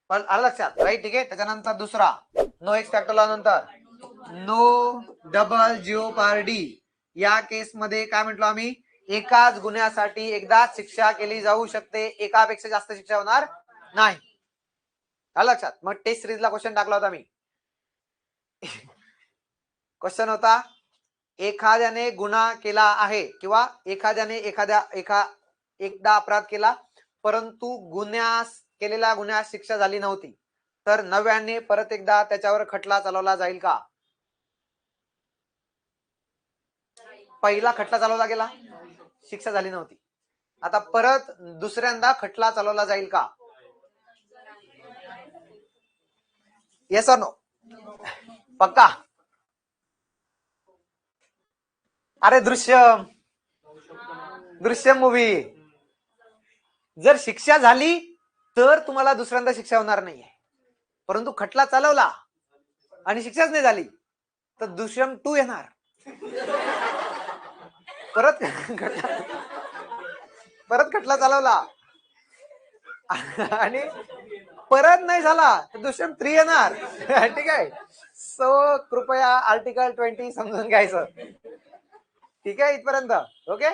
पण आलं लक्षात, राईट? ठीक आहे. त्याच्यानंतर दुसरा नो एक्स फॅक्टर लॉ नंतर नो डबल जिओपार्डी. या केस मध्ये काय म्हटलो आम्ही, एकाच गुन्ह्यासाठी एकदाच शिक्षा केली जाऊ शकते, एकापेक्षा जास्त शिक्षा होणार नाही. आलं लक्षात? मग टेस्ट सिरीजला क्वेश्चन टाकला होता मी. क्वेश्चन होता, एखाद्याने गुन्हा केला आहे किंवा एखाद्याने एकदा अपराध केला, परंतु केलेल्या गुन्ह्यास शिक्षा झाली नव्हती, तर नव्याने परत एकदा त्याच्यावर खटला चालवला जाईल का? पहिला खटला चालवला गेला, शिक्षा झाली नव्हती, आता परत दुसऱ्यांदा खटला चालवला जाईल का? येस और नो? पक्का? अरे दृश्यम मूवी, जर शिक्षा झाली तर तुम्हाला दुसऱ्यांदा शिक्षा होणार नाहीये, परंतु खटला चालवला आणि शिक्षाच नाही झाली तर दृश्यम 2 येणार. परत खटला चालवला आणि परत नाही झाला तर दृश्यम 3 येणार. ठीक आहे. सो कृपया आर्टिकल 20 समजून घ्यायचं. ठीक आहे इथपर्यंत? ओके.